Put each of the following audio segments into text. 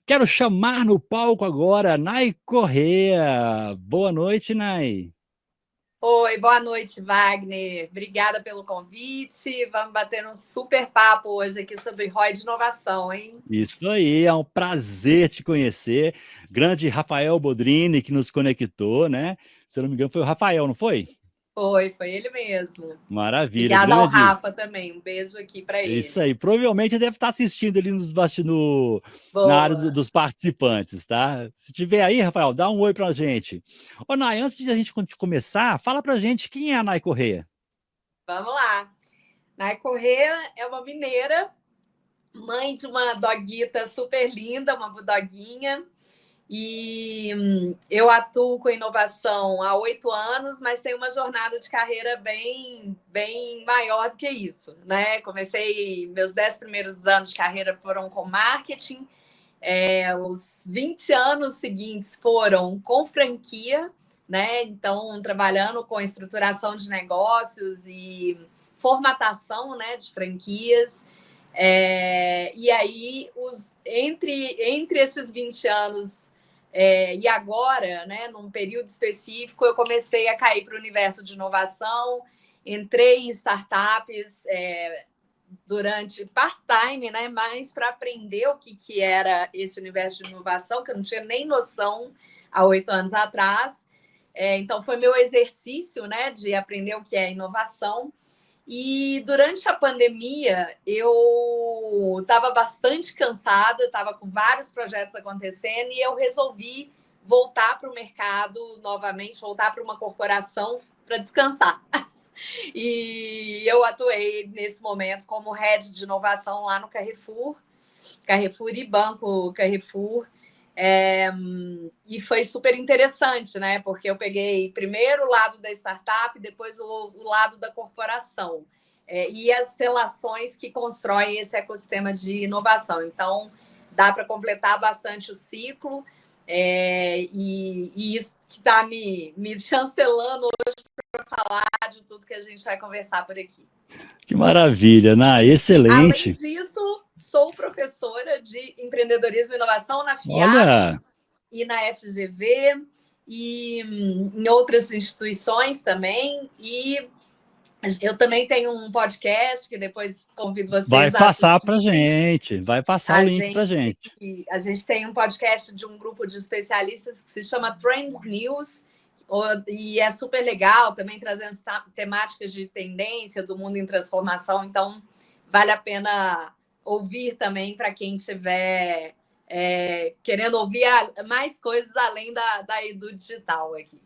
Quero chamar no palco agora Nai Corrêa. Boa noite, Nai. Oi, boa noite, Wagner. Obrigada pelo convite. Vamos bater um super papo hoje aqui sobre ROI de inovação, hein? Isso aí, é um prazer te conhecer. Grande Rafael Bodrini que nos conectou, né? Se eu não me engano, foi o Rafael, não foi? Foi ele mesmo. Maravilha, Obrigada ao grande. Rafa também. Um beijo aqui para Isso ele. aí, provavelmente deve estar assistindo ali nos na área Boa. dos participantes, tá? Se tiver aí, Rafael, dá um oi pra gente. Ô, Nai, antes de a gente começar, fala pra gente quem é a Nai Corrêa. Vamos lá. Nay Corrêa é uma mineira, mãe de uma doguita super linda, uma budoguinha. E eu atuo com inovação há 8 anos, mas tenho uma jornada de carreira bem maior do que isso, né? Comecei, meus 10 primeiros anos de carreira foram com marketing, os 20 anos seguintes foram com franquia, né? Então, trabalhando com estruturação de negócios e formatação, né, de franquias. E aí, entre esses 20 anos e agora, né, num período específico, eu comecei a cair para o universo de inovação, entrei em startups durante part-time, né, mais para aprender o que era esse universo de inovação, que eu não tinha nem noção há 8 anos atrás. Então, foi meu exercício, né, de aprender o que é inovação. E durante a pandemia, eu estava bastante cansada, estava com vários projetos acontecendo e eu resolvi voltar para o mercado novamente, voltar para uma corporação para descansar. E eu atuei nesse momento como head de inovação lá no Carrefour e Banco Carrefour. E foi super interessante, né? Porque eu peguei primeiro o lado da startup, depois o lado da corporação. E as relações que constroem esse ecossistema de inovação. Então, dá para completar bastante o ciclo. E isso que está me chancelando para falar de tudo que a gente vai conversar por aqui. Que maravilha, Nai, Além excelente. disso, sou professora de empreendedorismo e inovação na FIAP Olha, e na FGV e em outras instituições também. E eu também tenho um podcast que depois convido vai vocês a passar pra assistirem. gente, vai passar o A link pra gente, gente. a gente tem um podcast de um grupo de especialistas que se chama Trends News, e é super legal, também trazendo temáticas de tendência do mundo em transformação, então vale a pena ouvir também para quem estiver querendo ouvir mais coisas além do digital aqui.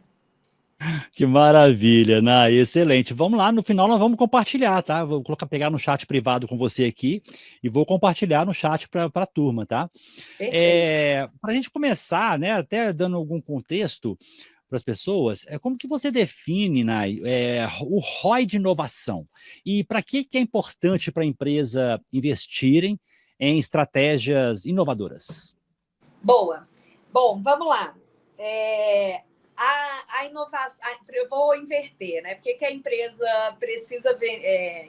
Que maravilha, Nai, excelente. Vamos lá, no final nós vamos compartilhar, tá? Vou pegar no chat privado com você aqui e vou compartilhar no chat para a turma, tá? Perfeito. Para a gente começar, né, até dando algum contexto para as pessoas, como que você define, Nai, o ROI de inovação? E para que é importante para a empresa investirem em estratégias inovadoras? Boa. Bom, vamos lá. A inovação, eu vou inverter, né? Por que a empresa precisa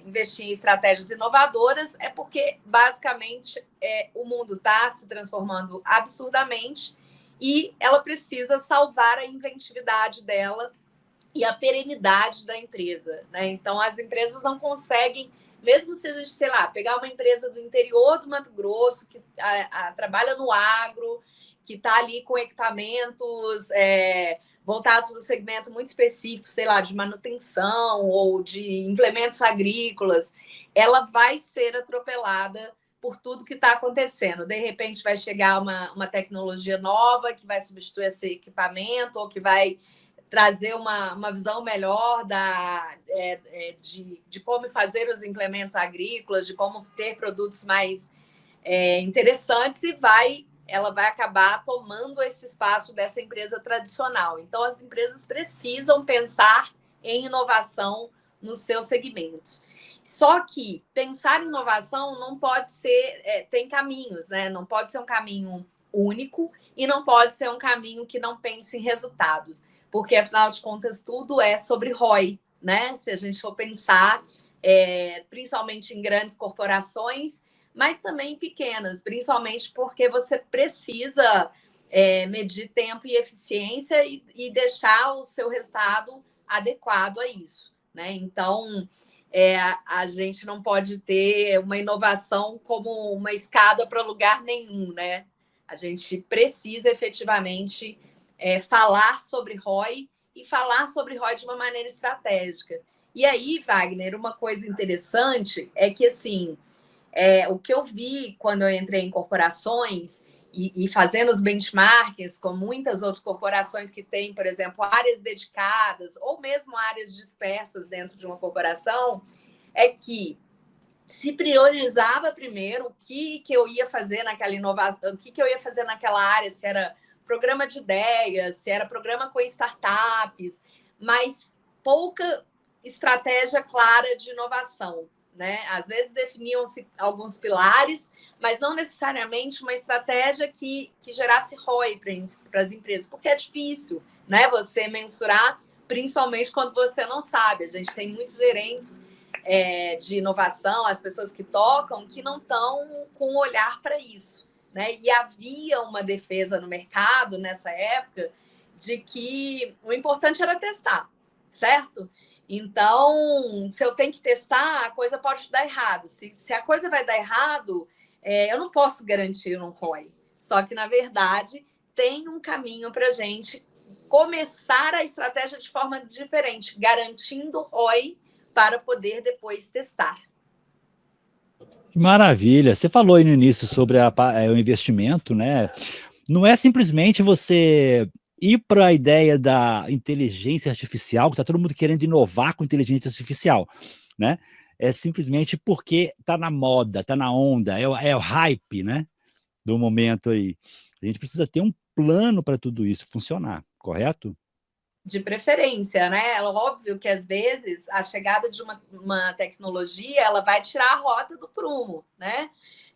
investir em estratégias inovadoras? É porque, basicamente, o mundo está se transformando absurdamente e ela precisa salvar a inventividade dela e a perenidade da empresa, né? Então, as empresas não conseguem, mesmo se a gente, sei lá, pegar uma empresa do interior do Mato Grosso que trabalha no agro, que está ali com equipamentos voltados para um segmento muito específico, sei lá, de manutenção ou de implementos agrícolas, ela vai ser atropelada por tudo que está acontecendo. De repente, vai chegar uma tecnologia nova que vai substituir esse equipamento ou que vai trazer uma visão melhor de como fazer os implementos agrícolas, de como ter produtos mais interessantes e ela vai acabar tomando esse espaço dessa empresa tradicional. Então, as empresas precisam pensar em inovação nos seus segmentos. Só que pensar em inovação não pode ser, tem caminhos, né? Não pode ser um caminho único e não pode ser um caminho que não pense em resultados, porque afinal de contas tudo é sobre ROI, né? Se a gente for pensar, principalmente em grandes corporações, mas também pequenas, principalmente porque você precisa medir tempo e eficiência e deixar o seu resultado adequado a isso, né? Então, a gente não pode ter uma inovação como uma escada para lugar nenhum, né? A gente precisa efetivamente falar sobre ROI e falar sobre ROI de uma maneira estratégica. E aí, Wagner, uma coisa interessante é que, assim, o que eu vi quando eu entrei em corporações e fazendo os benchmarks com muitas outras corporações que têm, por exemplo, áreas dedicadas ou mesmo áreas dispersas dentro de uma corporação, é que se priorizava primeiro o que eu ia fazer naquela inovação, o que eu ia fazer naquela área, se era programa de ideias, se era programa com startups, mas pouca estratégia clara de inovação, né? Às vezes definiam-se alguns pilares, mas não necessariamente uma estratégia que gerasse ROI para as empresas, porque é difícil, né? Você mensurar, principalmente quando você não sabe. A gente tem muitos gerentes de inovação, as pessoas que tocam, que não estão com um olhar para isso, né? E havia uma defesa no mercado nessa época de que o importante era testar, certo? Então, se eu tenho que testar, a coisa pode dar errado. Se a coisa vai dar errado, eu não posso garantir um ROI. Só que, na verdade, tem um caminho para a gente começar a estratégia de forma diferente, garantindo ROI para poder depois testar. Que maravilha. Você falou aí no início sobre o investimento, né? Não é simplesmente você ir para a ideia da inteligência artificial, que está todo mundo querendo inovar com inteligência artificial, né? É simplesmente porque está na moda, está na onda, é o hype, né? Do momento aí. A gente precisa ter um plano para tudo isso funcionar, correto? De preferência, né? É óbvio que às vezes a chegada de uma tecnologia ela vai tirar a rota do prumo, né?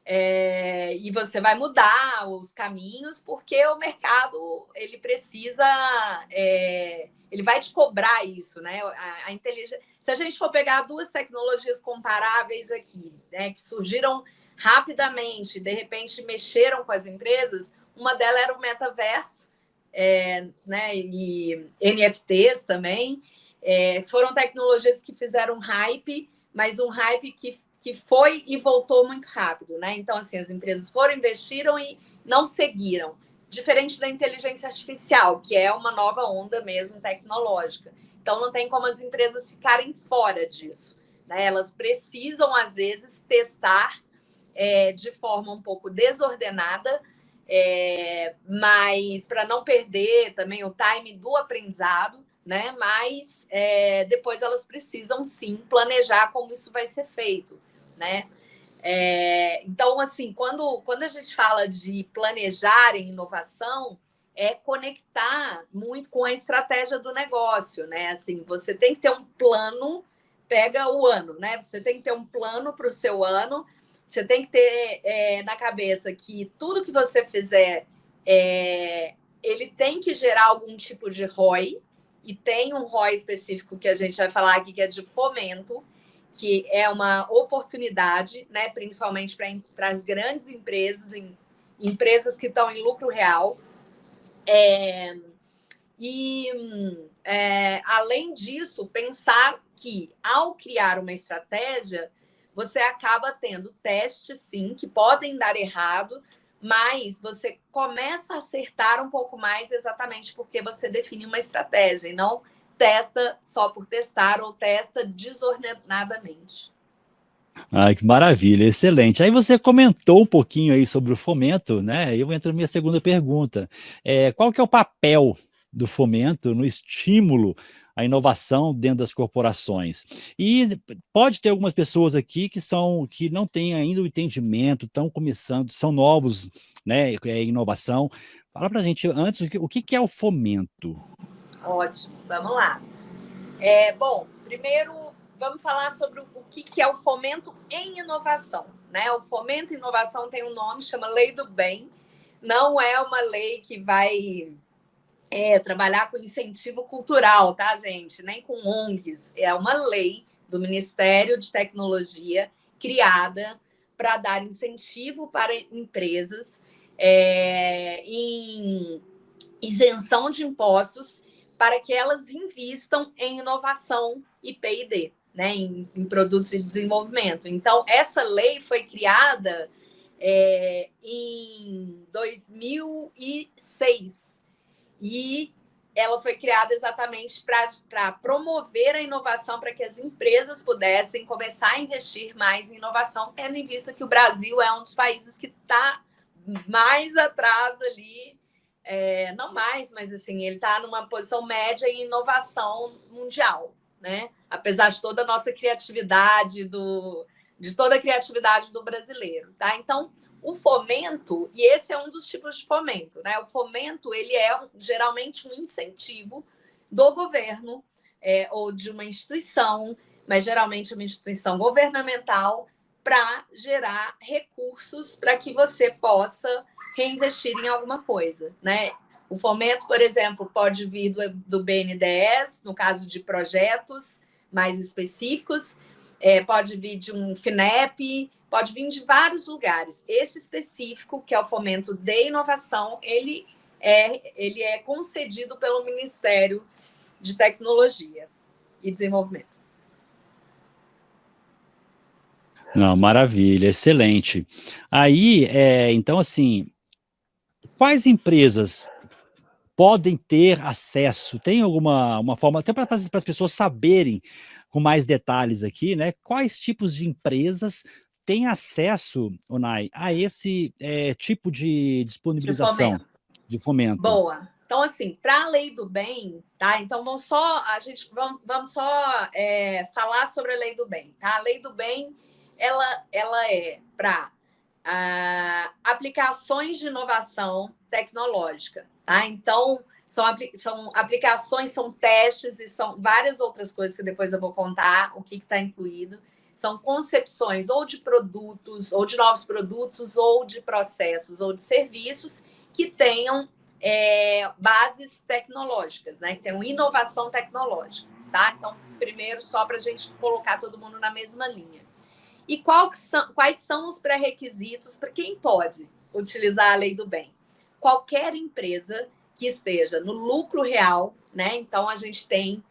E você vai mudar os caminhos porque o mercado ele precisa, ele vai te cobrar isso, né? A inteligência. Se a gente for pegar duas tecnologias comparáveis aqui, né, que surgiram rapidamente, de repente mexeram com as empresas, uma delas era o metaverso, né, e NFTs também, foram tecnologias que fizeram hype, mas um hype que foi e voltou muito rápido, né? Então, assim, as empresas foram, investiram e não seguiram. Diferente da inteligência artificial, que é uma nova onda mesmo tecnológica. Então, não tem como as empresas ficarem fora disso, né? Elas precisam, às vezes, testar de forma um pouco desordenada, mas para não perder também o time do aprendizado, né? Mas depois elas precisam sim planejar como isso vai ser feito, né? Então, assim, quando a gente fala de planejar em inovação, é conectar muito com a estratégia do negócio, né? Assim, você tem que ter um plano, pega o ano, né? Você tem que ter um plano para o seu ano, você tem que ter na cabeça que tudo que você fizer, ele tem que gerar algum tipo de ROI, e tem um ROI específico que a gente vai falar aqui, que é de fomento, que é uma oportunidade, né, principalmente para as grandes empresas, empresas que estão em lucro real. Além disso, pensar que, ao criar uma estratégia, você acaba tendo testes, sim, que podem dar errado, mas você começa a acertar um pouco mais exatamente porque você define uma estratégia e não testa só por testar ou testa desordenadamente. Ai, que maravilha, excelente. Aí você comentou um pouquinho aí sobre o fomento, né? Eu entro na minha segunda pergunta. Qual que é o papel do fomento no estímulo à inovação dentro das corporações? E pode ter algumas pessoas aqui que não têm ainda o entendimento, estão começando, são novos, né? Inovação. Fala para a gente antes o que é o fomento. Ótimo, vamos lá. Bom, primeiro vamos falar sobre o que é o fomento em inovação, né? O fomento em inovação tem um nome, chama Lei do Bem. Não é uma lei que vai trabalhar com incentivo cultural, tá, gente? Nem com ONGs. É uma lei do Ministério de Tecnologia criada para dar incentivo para empresas em isenção de impostos para que elas invistam em inovação e P&D, né, em produtos de desenvolvimento. Então, essa lei foi criada em 2006 e ela foi criada exatamente para promover a inovação, para que as empresas pudessem começar a investir mais em inovação, tendo em vista que o Brasil é um dos países que está mais atrás ali, não mais, mas assim, ele está numa posição média em inovação mundial, né? Apesar de toda a nossa criatividade, de toda a criatividade do brasileiro, tá? Então, o fomento, e esse é um dos tipos de fomento, né? O fomento, ele é geralmente um incentivo do governo ou de uma instituição, mas geralmente uma instituição governamental, para gerar recursos para que você possa reinvestir em alguma coisa, né? O fomento, por exemplo, pode vir do BNDES, no caso de projetos mais específicos, pode vir de um FINEP, pode vir de vários lugares. Esse específico, que é o fomento de inovação, ele é concedido pelo Ministério de Tecnologia e Desenvolvimento. Não, maravilha, excelente. Aí, então, assim, quais empresas podem ter acesso? Tem alguma uma forma, até para as pessoas saberem com mais detalhes aqui, né? Quais tipos de empresas têm acesso, Onai, a esse tipo de De disponibilização, fomento. de fomento? Boa. Então, assim, para a lei do bem, tá? Então, vamos só falar sobre a lei do bem, tá? A lei do bem, ela é para aplicações de inovação tecnológica, tá? Então, são aplicações, são testes e são várias outras coisas que depois eu vou contar o que está incluído. São concepções ou de produtos, ou de novos produtos, ou de processos, ou de serviços que tenham bases tecnológicas, né? Que tenham inovação tecnológica, tá? Então, primeiro, só para a gente colocar todo mundo na mesma linha. E quais são os pré-requisitos para quem pode utilizar a lei do bem? Qualquer empresa que esteja no lucro real, né? Então, a gente tem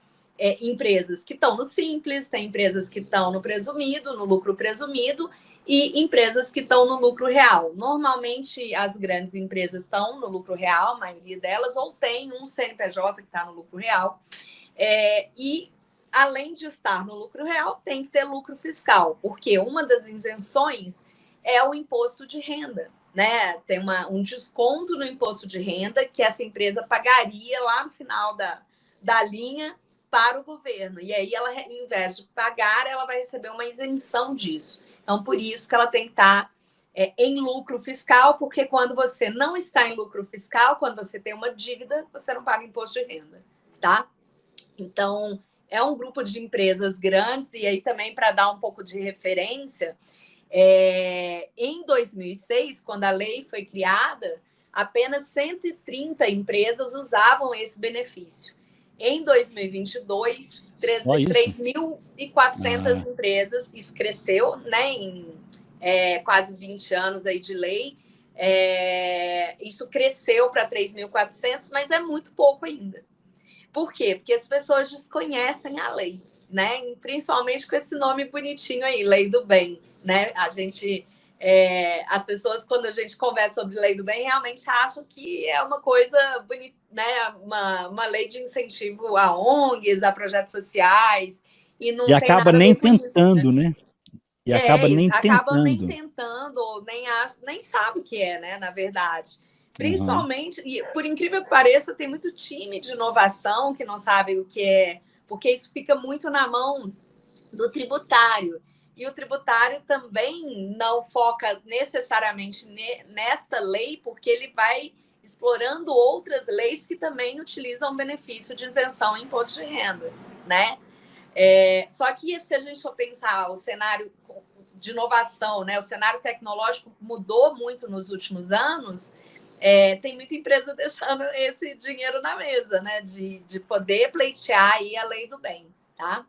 empresas que estão no simples, tem empresas que estão no presumido, no lucro presumido, e empresas que estão no lucro real. Normalmente, as grandes empresas estão no lucro real, a maioria delas, ou tem um CNPJ que está no lucro real. E além de estar no lucro real, tem que ter lucro fiscal, porque uma das isenções é o imposto de renda, né? Tem um desconto no imposto de renda que essa empresa pagaria lá no final da linha para o governo. E aí, ela, em vez de pagar, ela vai receber uma isenção disso. Então, por isso que ela tem que estar em lucro fiscal, porque quando você não está em lucro fiscal, quando você tem uma dívida, você não paga imposto de renda, tá? Então, é um grupo de empresas grandes, e aí também para dar um pouco de referência, em 2006, quando a lei foi criada, apenas 130 empresas usavam esse benefício. Em 2022, Só isso? 3.400 empresas, isso cresceu, né, em quase 20 anos aí de lei, isso cresceu para 3.400, mas é muito pouco ainda. Por quê? Porque as pessoas desconhecem a lei, né? E principalmente com esse nome bonitinho aí, Lei do Bem, né? As pessoas, quando a gente conversa sobre Lei do Bem, realmente acham que é uma coisa bonita, né? Uma lei de incentivo a ONGs, a projetos sociais, e E não tem acaba nada a nem ver com isso, né? tentando, né? E acaba nem Acaba nem tentando. tentando, ou nem sabe o que é, né? Na verdade. Uhum. Principalmente, e por incrível que pareça, tem muito time de inovação que não sabe o que é, porque isso fica muito na mão do tributário. E o tributário também não foca necessariamente nesta lei, porque ele vai explorando outras leis que também utilizam benefício de isenção em imposto de renda, né? Só que se a gente for pensar o cenário de inovação, né, o cenário tecnológico mudou muito nos últimos anos, tem muita empresa deixando esse dinheiro na mesa, né, de poder pleitear aí a lei do bem, tá?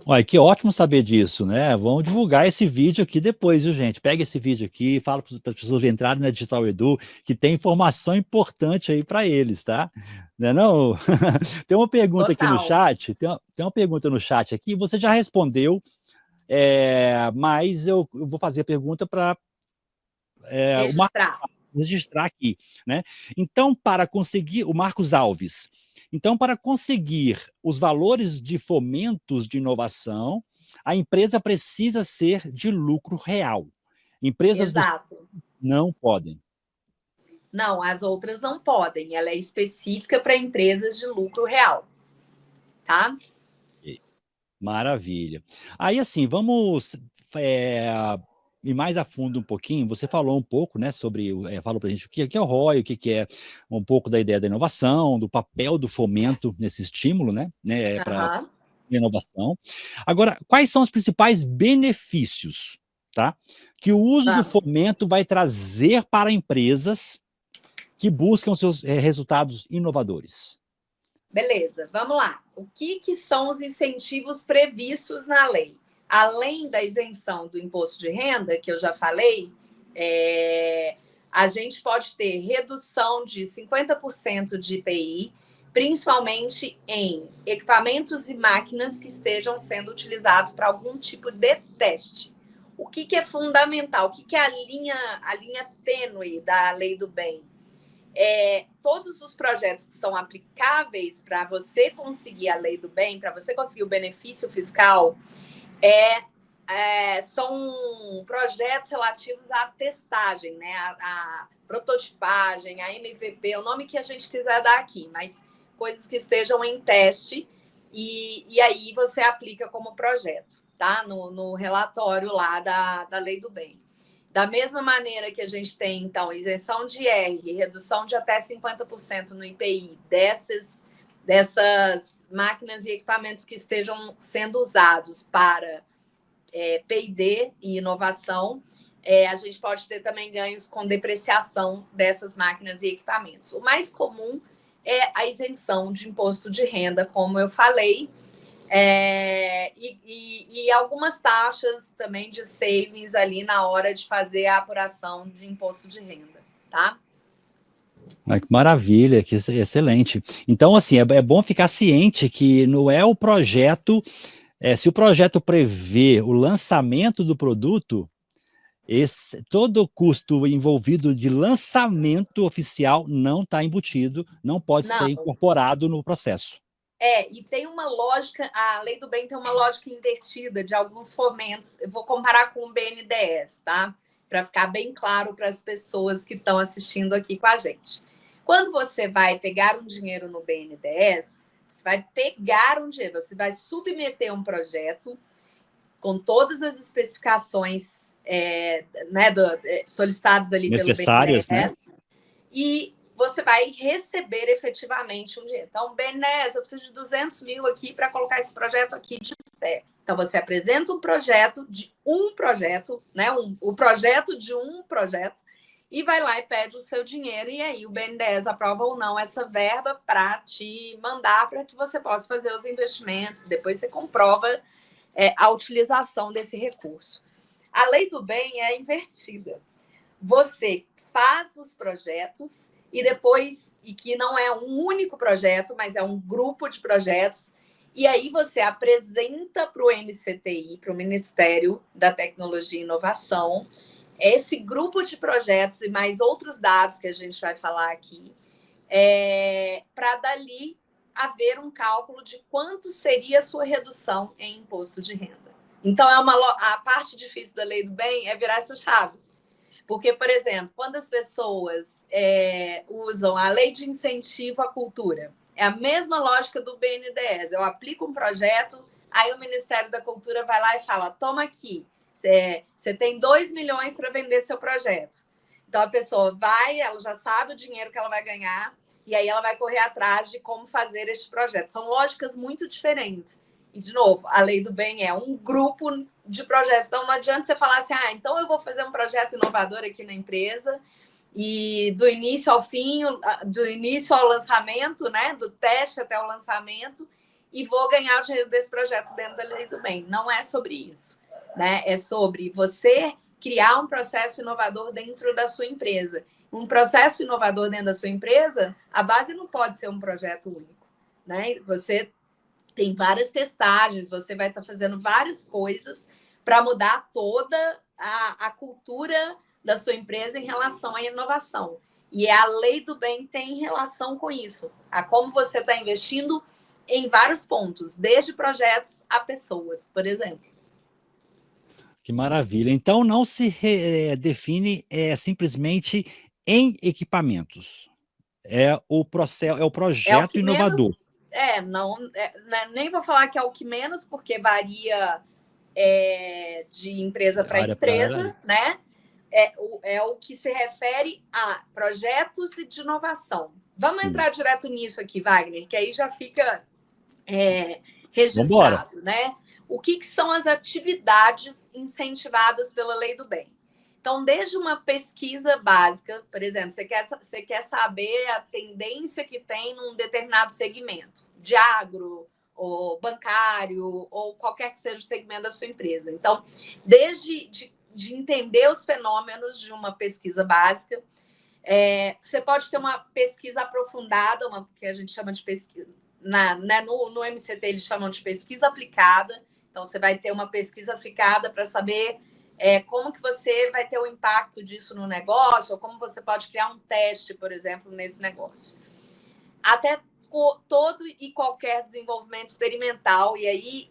Olha, que ótimo saber disso, né? Vamos divulgar esse vídeo aqui depois, viu, gente? Pega esse vídeo aqui, fala para as pessoas entrarem na Digital Edu, que tem informação importante aí para eles, tá? Né, não? Tem uma pergunta aqui no Total. chat, tem uma pergunta no chat aqui, você já respondeu, mas eu vou fazer a pergunta para o Marcos Registrar. registrar aqui, né? Então, para conseguir, o Marcos Alves, então, para conseguir os valores de fomentos de inovação, a empresa precisa ser de lucro real. Empresas do Exato. não podem. Não, as outras não podem. Ela é específica para empresas de lucro real, tá? Maravilha. Aí, assim, vamos ir mais a fundo um pouquinho. Você falou um pouco, né, sobre, falou para a gente o que é o ROI, o que é um pouco da ideia da inovação, do papel do fomento nesse estímulo, né, para Aham. inovação. Agora, quais são os principais benefícios, tá, que o uso do Vamos. fomento vai trazer para empresas que buscam seus resultados inovadores? Beleza, vamos lá. O que são os incentivos previstos na lei? Além da isenção do imposto de renda, que eu já falei, a gente pode ter redução de 50% de IPI, principalmente em equipamentos e máquinas que estejam sendo utilizados para algum tipo de teste. O que é fundamental? O que é a linha tênue da lei do bem? Todos os projetos que são aplicáveis para você conseguir a lei do bem, para você conseguir o benefício fiscal, são projetos relativos à testagem, né? A prototipagem, a MVP, o nome que a gente quiser dar aqui, mas coisas que estejam em teste e aí você aplica como projeto, tá? No relatório lá da lei do bem. Da mesma maneira que a gente tem, então, isenção de IR, redução de até 50% no IPI dessas máquinas e equipamentos que estejam sendo usados para P&D e inovação, a gente pode ter também ganhos com depreciação dessas máquinas e equipamentos. O mais comum é a isenção de imposto de renda, como eu falei, e algumas taxas também de savings ali na hora de fazer a apuração de imposto de renda, tá? Que maravilha, que excelente. Então, assim, é bom ficar ciente que não é o projeto, se o projeto prevê o lançamento do produto, todo o custo envolvido de lançamento oficial não está embutido, não pode ser Não, incorporado no processo. e tem uma lógica, a lei do bem tem uma lógica invertida de alguns fomentos. Eu vou comparar com o BNDES, tá? Para ficar bem claro para as pessoas que estão assistindo aqui com a gente. Quando você vai pegar um dinheiro no BNDES, você vai pegar um dinheiro, você vai submeter um projeto com todas as especificações né, solicitadas ali pelo Necessárias, né? BNDES e você vai receber efetivamente um dinheiro. Então, BNDES, eu preciso de 200 mil aqui para colocar esse projeto aqui de pé. Então, você apresenta um projeto de um projeto, né? O projeto de um projeto, e vai lá e pede o seu dinheiro, e aí o BNDES aprova ou não essa verba para te mandar para que você possa fazer os investimentos. Depois você comprova a utilização desse recurso. A lei do bem é invertida. Você faz os projetos e depois, e que não é um único projeto, mas é um grupo de projetos, e aí você apresenta para o MCTI, para o Ministério da Tecnologia e Inovação, esse grupo de projetos e mais outros dados que a gente vai falar aqui, para dali haver um cálculo de quanto seria a sua redução em imposto de renda. Então, a parte difícil da lei do bem é virar essa chave. Porque, por exemplo, quando as pessoas usam a lei de incentivo à cultura, é a mesma lógica do BNDES. Eu aplico um projeto, aí o Ministério da Cultura vai lá e fala: toma aqui, você tem 2 milhões para vender seu projeto. Então a pessoa vai, ela já sabe o dinheiro que ela vai ganhar, e aí ela vai correr atrás de como fazer este projeto. São lógicas muito diferentes. E, de novo, a lei do bem é um grupo de projetos. Então, não adianta você falar assim, então eu vou fazer um projeto inovador aqui na empresa e do início ao fim, do início ao lançamento, né, do teste até o lançamento, e vou ganhar o dinheiro desse projeto dentro da lei do bem. Não é sobre isso, né? É sobre você criar um processo inovador dentro da sua empresa. Um processo inovador dentro da sua empresa, a base não pode ser um projeto único, né? Você tem várias testagens, você vai estar fazendo várias coisas para mudar toda a cultura da sua empresa em relação à inovação. E a lei do bem tem relação com isso, a como você está investindo em vários pontos, desde projetos a pessoas, por exemplo. Que maravilha. Então não se define simplesmente em equipamentos. É o É o projeto que menos. inovador. Nem vou falar que é o que menos, porque varia de empresa para Área para área. empresa, né? É o que se refere a projetos e de inovação. Vamos Sim. entrar direto nisso aqui, Wagner, que aí já fica Vambora. registrado, né? O que são as atividades incentivadas pela Lei do Bem? Então, desde uma pesquisa básica, por exemplo, você quer saber a tendência que tem num determinado segmento, de agro, ou bancário, ou qualquer que seja o segmento da sua empresa. Então, desde de entender os fenômenos de uma pesquisa básica, você pode ter uma pesquisa aprofundada, uma que a gente chama de pesquisa, no MCT eles chamam de pesquisa aplicada. Então, você vai ter uma pesquisa aplicada para saber como que você vai ter o impacto disso no negócio, ou como você pode criar um teste, por exemplo, nesse negócio. Até todo e qualquer desenvolvimento experimental, e aí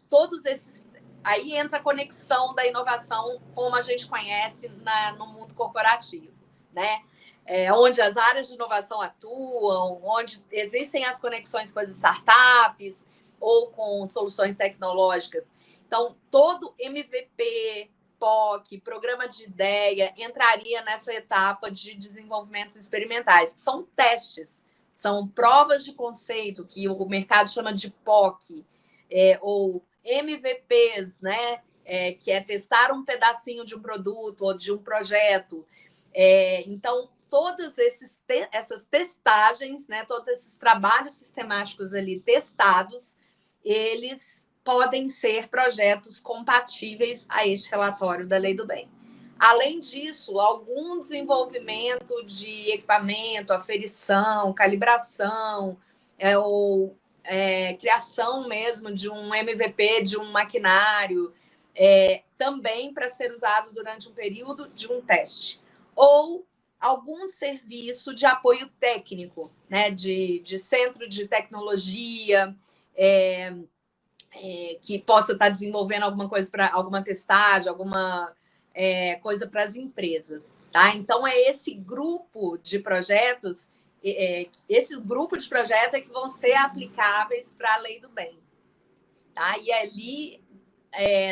todos esses. Aí entra a conexão da inovação como a gente conhece no mundo corporativo, né? Onde as áreas de inovação atuam, onde existem as conexões com as startups ou com soluções tecnológicas. Então, todo MVP, POC, programa de ideia, entraria nessa etapa de desenvolvimentos experimentais, que são testes, são provas de conceito, que o mercado chama de POC, ou MVPs, né? Que é testar um pedacinho de um produto ou de um projeto. Então, todas essas testagens, né, todos esses trabalhos sistemáticos ali testados, eles podem ser projetos compatíveis a este relatório da Lei do Bem. Além disso, algum desenvolvimento de equipamento, aferição, calibração, ou criação mesmo de um MVP, de um maquinário, também para ser usado durante um período de um teste. Ou algum serviço de apoio técnico, né, de centro de tecnologia, que possa estar desenvolvendo alguma coisa para alguma testagem, alguma coisa para as empresas. Tá? Então, esse grupo de projetos, esse grupo de projetos que vão ser aplicáveis para a Lei do Bem. Tá? E ali,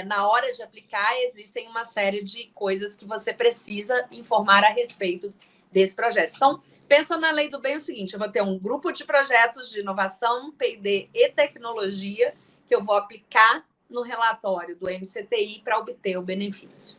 na hora de aplicar, existem uma série de coisas que você precisa informar a respeito desse projeto. Então, pensa na Lei do Bem o seguinte: eu vou ter um grupo de projetos de inovação, P&D e tecnologia que eu vou aplicar no relatório do MCTI para obter o benefício.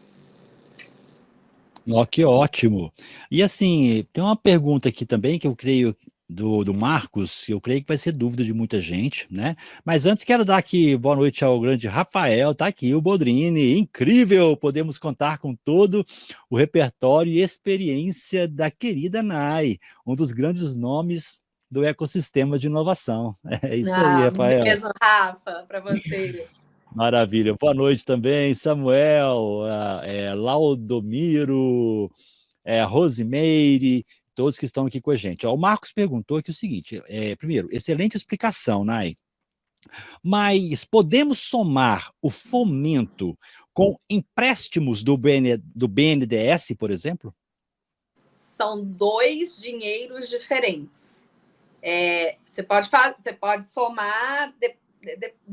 Oh, que ótimo. E assim, tem uma pergunta aqui também que eu creio do Marcos, que eu creio que vai ser dúvida de muita gente, né? Mas antes quero dar aqui boa noite ao grande Rafael, tá aqui o Bodrini, incrível, podemos contar com todo o repertório e experiência da querida Nai, um dos grandes nomes do ecossistema de inovação. É isso aí, Um Rafael. beijo, Rafa, para você. Maravilha. Boa noite também, Samuel, Laudomiro, Rosimeire, todos que estão aqui com a gente. Ó, o Marcos perguntou aqui o seguinte: primeiro, excelente explicação, Nai. Mas podemos somar o fomento com empréstimos do BNDES, por exemplo? São dois dinheiros diferentes. Você pode somar.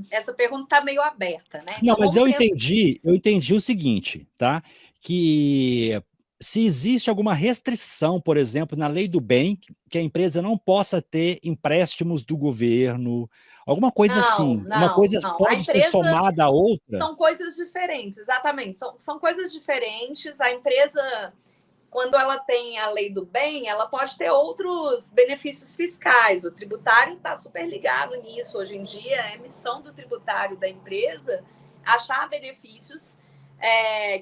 Essa pergunta está meio aberta, né? Não, Então, mas vamos eu entendi o seguinte, tá? Que se existe alguma restrição, por exemplo, na lei do bem, que a empresa não possa ter empréstimos do governo, alguma coisa assim, uma coisa não. A pode ser empresa somada à outra? são coisas diferentes, exatamente. São coisas diferentes. A empresa, quando ela tem a lei do bem, ela pode ter outros benefícios fiscais. O tributário está super ligado nisso. Hoje em dia, é missão do tributário da empresa achar benefícios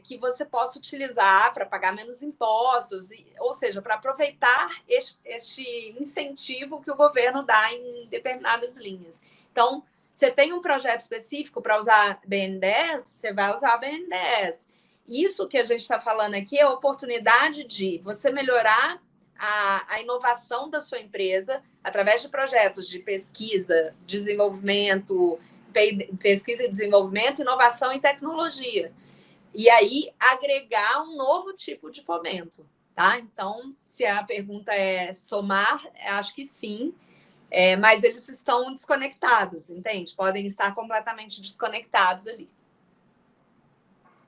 que você possa utilizar para pagar menos impostos, ou seja, para aproveitar este incentivo que o governo dá em determinadas linhas. Então, você tem um projeto específico para usar BN10, você vai usar BN10. Isso que a gente está falando aqui é a oportunidade de você melhorar a inovação da sua empresa através de projetos de pesquisa, desenvolvimento, pesquisa e desenvolvimento, inovação e tecnologia. E aí agregar um novo tipo de fomento, tá? Então, se a pergunta é somar, acho que sim, mas eles estão desconectados, entende? Podem estar completamente desconectados ali.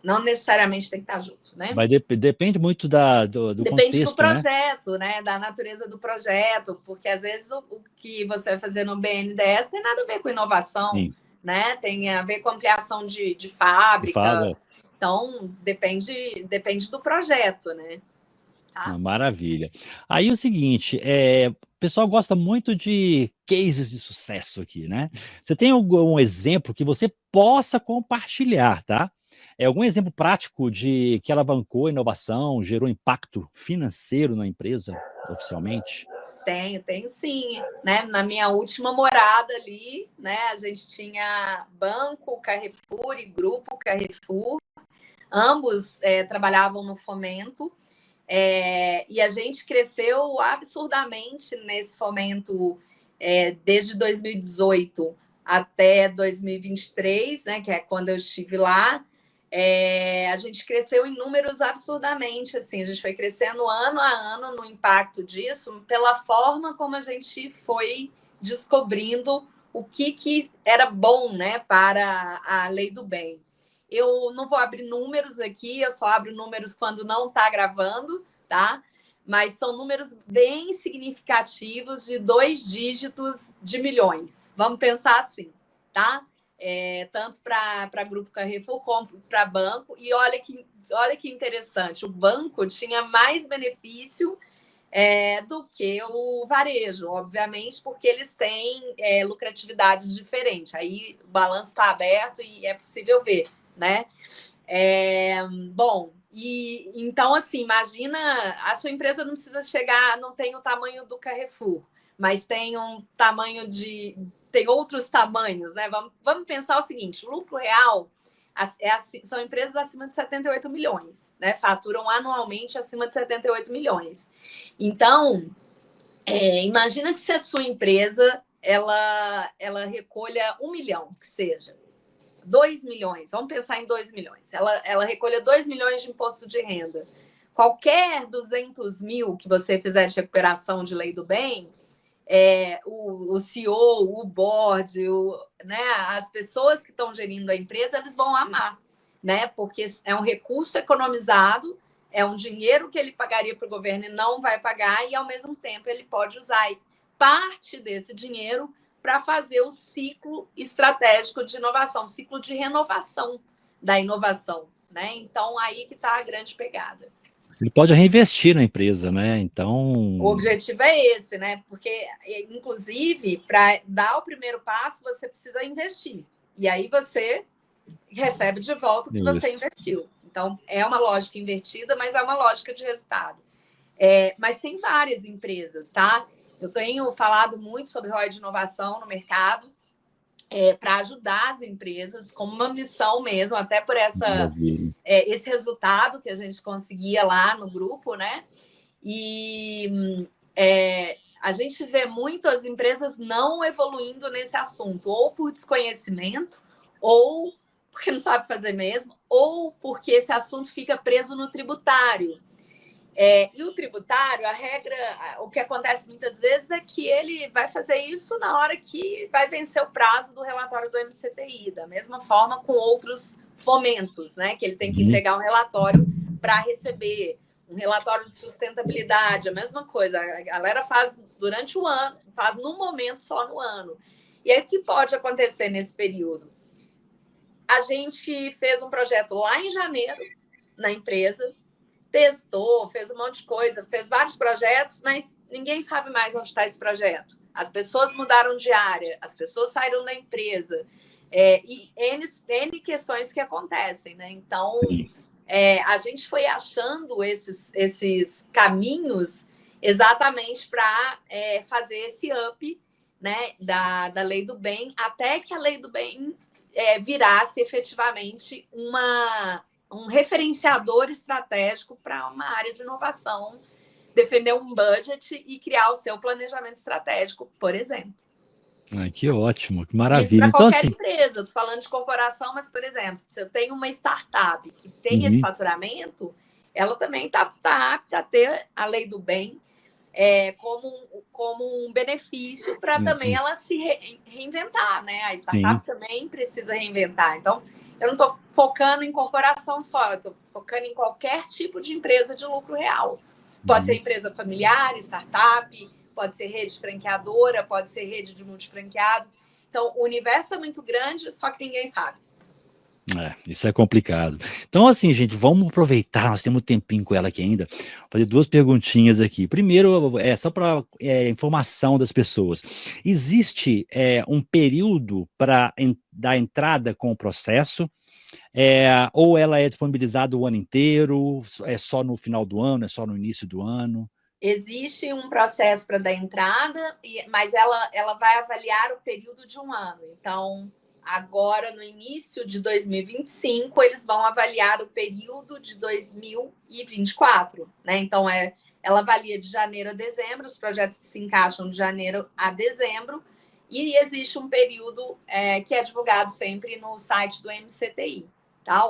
Não necessariamente tem que estar junto, né? Mas depende muito do Depende contexto, do projeto, né? Da natureza do projeto, porque às vezes o que você vai fazer no BNDES tem nada a ver com inovação, Sim. né? Tem a ver com ampliação de De fábrica. fato, Então, depende do projeto, né? Tá? maravilha. Aí o seguinte, o pessoal gosta muito de cases de sucesso aqui, né? Você tem algum exemplo que você possa compartilhar, tá? Algum exemplo prático de que alavancou a inovação, gerou impacto financeiro na empresa, oficialmente? Tenho sim, né? Na minha última morada ali, né? A gente tinha Banco Carrefour e Grupo Carrefour, ambos trabalhavam no fomento, e a gente cresceu absurdamente nesse fomento desde 2018 até 2023, né? Que é quando eu estive lá. A gente cresceu em números absurdamente, assim, a gente foi crescendo ano a ano no impacto disso, pela forma como a gente foi descobrindo o que era bom, né, para a lei do bem. Eu não vou abrir números aqui, eu só abro números quando não está gravando, tá? Mas são números bem significativos de 2 dígitos de milhões. Vamos pensar assim, tá? Tanto para Grupo Carrefour como para banco. E olha que interessante, o banco tinha mais benefício do que o varejo, obviamente, porque eles têm lucratividades diferentes. Aí o balanço está aberto e é possível ver, né? Bom, e então, assim, imagina, a sua empresa não precisa chegar, não tem o tamanho do Carrefour, mas tem um tamanho tem outros tamanhos, né? Vamos pensar o seguinte: o lucro real são empresas acima de 78 milhões, né? Faturam anualmente acima de 78 milhões. Então, imagina que se a sua empresa ela recolha 1 milhão, que seja. 2 milhões, vamos pensar em 2 milhões. Ela recolha 2 milhões de imposto de renda. Qualquer 200 mil que você fizer de recuperação de lei do bem, o CEO, o board, né, as pessoas que estão gerindo a empresa, eles vão amar, né? Porque é um recurso economizado, é um dinheiro que ele pagaria para o governo e não vai pagar, e ao mesmo tempo ele pode usar parte desse dinheiro para fazer o ciclo estratégico de inovação, ciclo de renovação da inovação, né? Então, aí que está a grande pegada. Ele pode reinvestir na empresa, né? O Então, objetivo é esse, né? Porque, inclusive, para dar o primeiro passo, você precisa investir. E aí você recebe de volta o que você isso. investiu. Então, é uma lógica invertida, mas é uma lógica de resultado. Mas tem várias empresas, tá? Eu tenho falado muito sobre ROI de inovação no mercado, para ajudar as empresas, como uma missão mesmo, até por Maravilha. esse resultado que a gente conseguia lá no grupo, né? E a gente vê muito as empresas não evoluindo nesse assunto, ou por desconhecimento, ou porque não sabe fazer mesmo, ou porque esse assunto fica preso no tributário. E o tributário, a regra, o que acontece muitas vezes é que ele vai fazer isso na hora que vai vencer o prazo do relatório do MCTI, da mesma forma com outros fomentos, né? Que ele tem que entregar um relatório para receber, um relatório de sustentabilidade, a mesma coisa. A galera faz durante o ano, faz num momento só no ano. E aí o que pode acontecer nesse período? A gente fez um projeto lá em janeiro, na empresa, testou, fez um monte de coisa, fez vários projetos, mas ninguém sabe mais onde está esse projeto. As pessoas mudaram de área, as pessoas saíram da empresa, e N questões que acontecem, né? Então, a gente foi achando esses caminhos exatamente para fazer esse up, né, da Lei do Bem, até que a Lei do Bem virasse efetivamente um referenciador estratégico para uma área de inovação, defender um budget e criar o seu planejamento estratégico, por exemplo. Ai, que ótimo, que Isso maravilha. para Então, qualquer assim, empresa. Estou falando de corporação, mas, por exemplo, se eu tenho uma startup que tem esse faturamento, ela também está apta a ter a Lei do Bem como um benefício para também ela se reinventar, né? A startup também precisa reinventar. Então, eu não estou focando em corporação só, eu estou focando em qualquer tipo de empresa de lucro real. Pode ser empresa familiar, startup, pode ser rede franqueadora, pode ser rede de multifranqueados. Então, o universo é muito grande, só que ninguém sabe. Isso é complicado. Então, assim, gente, vamos aproveitar, nós temos um tempinho com ela aqui ainda, fazer duas perguntinhas aqui. Primeiro, só para informação das pessoas. Existe um período para dar entrada com o processo? Ou ela é disponibilizada o ano inteiro? É só no final do ano? É só no início do ano? Existe um processo para dar entrada, mas ela vai avaliar o período de um ano. Então, agora, no início de 2025, eles vão avaliar o período de 2024, né? Então, ela avalia de janeiro a dezembro, os projetos que se encaixam de janeiro a dezembro, e existe um período que é divulgado sempre no site do MCTI, tá?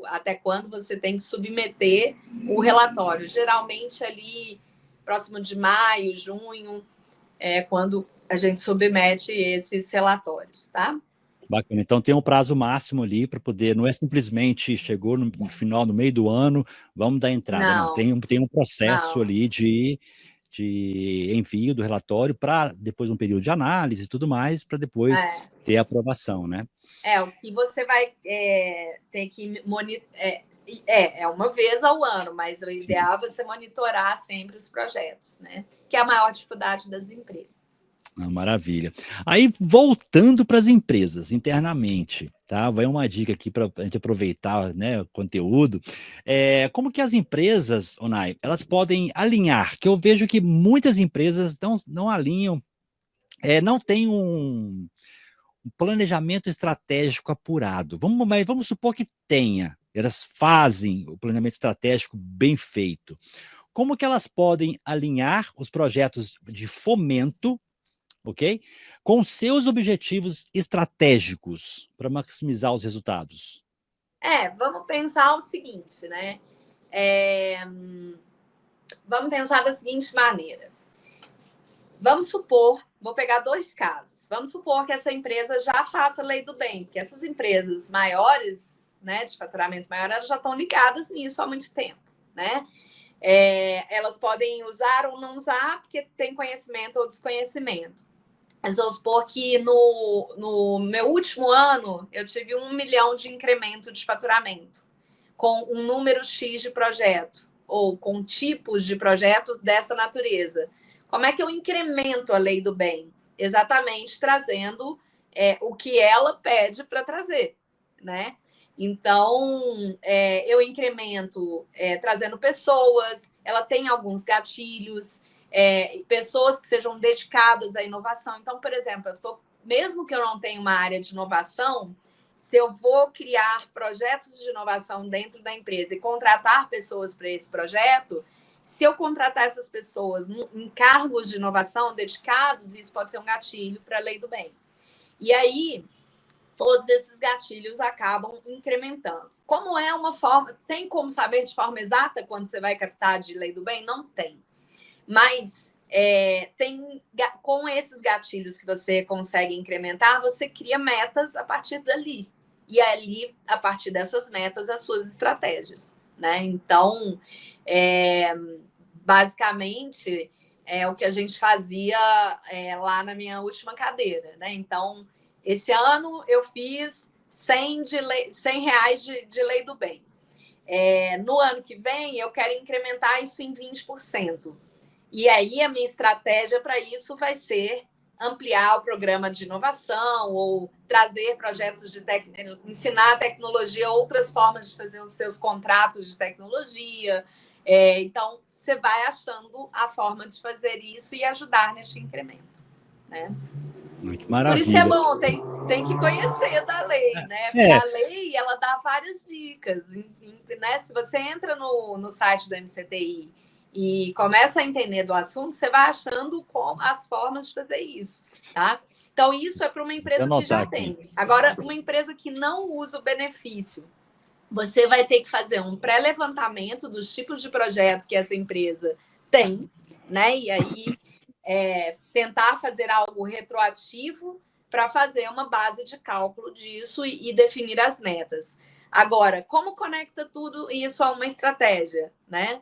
Até quando você tem que submeter o relatório. Geralmente, ali próximo de maio, junho, quando a gente submete esses relatórios, tá? Bacana. Então tem um prazo máximo ali para poder, não é simplesmente chegou no final, no meio do ano, vamos dar entrada. Não, tem um processo ali de envio do relatório para depois um período de análise e tudo mais, para depois ter a aprovação, né? O que você vai ter que monitorar. Uma vez ao ano, mas o ideal é você monitorar sempre os projetos, né? Que é a maior dificuldade das empresas. Maravilha. Aí, voltando para as empresas, internamente, tá? Vai uma dica aqui para a gente aproveitar, né, o conteúdo. Como que as empresas, Onay, elas podem alinhar? Que eu vejo que muitas empresas não alinham, não tem um planejamento estratégico apurado. Mas vamos supor que tenha. Elas fazem o planejamento estratégico bem feito. Como que elas podem alinhar os projetos de fomento, ok? Com seus objetivos estratégicos para maximizar os resultados? Vamos pensar o seguinte, né? Vamos pensar da seguinte maneira. Vamos supor, vou pegar dois casos. Vamos supor que essa empresa já faça a Lei do Bem, porque essas empresas maiores, né, de faturamento maior, elas já estão ligadas nisso há muito tempo, né? Elas podem usar ou não usar, porque tem conhecimento ou desconhecimento. Mas vamos supor que no meu último ano eu tive 1 milhão de incremento de faturamento, com um número X de projeto, ou com tipos de projetos dessa natureza. Como é que eu incremento a Lei do Bem? Exatamente trazendo o que ela pede para trazer, né? Então, eu incremento trazendo pessoas, ela tem alguns gatilhos, pessoas que sejam dedicadas à inovação. Então, por exemplo, mesmo que eu não tenha uma área de inovação, se eu vou criar projetos de inovação dentro da empresa e contratar pessoas para esse projeto, se eu contratar essas pessoas em cargos de inovação dedicados, isso pode ser um gatilho para a Lei do Bem. E aí, todos esses gatilhos acabam incrementando. Como é uma forma... Tem como saber de forma exata quando você vai captar de Lei do Bem? Não tem. Mas com esses gatilhos que você consegue incrementar, você cria metas a partir dali. E ali, a partir dessas metas, as suas estratégias, né? Então, basicamente, é o que a gente fazia lá na minha última cadeira, né? Então, esse ano eu fiz 100 reais de Lei do Bem. No ano que vem, eu quero incrementar isso em 20%. E aí, a minha estratégia para isso vai ser ampliar o programa de inovação ou trazer projetos de ensinar a tecnologia, outras formas de fazer os seus contratos de tecnologia. Então, você vai achando a forma de fazer isso e ajudar neste incremento, né? Que Por isso que é maravilha. bom, tem que conhecer da lei, né? Porque É, a lei, ela dá várias dicas, né? Se você entra no site do MCTI e começa a entender do assunto, você vai achando como as formas de fazer isso, tá? Então, isso é para uma vou empresa que anotar já aqui. tem. Agora, uma empresa que não usa o benefício, você vai ter que fazer um pré-levantamento dos tipos de projeto que essa empresa tem, né? E aí tentar fazer algo retroativo para fazer uma base de cálculo disso e definir as metas. Agora, como conecta tudo isso a uma estratégia, né?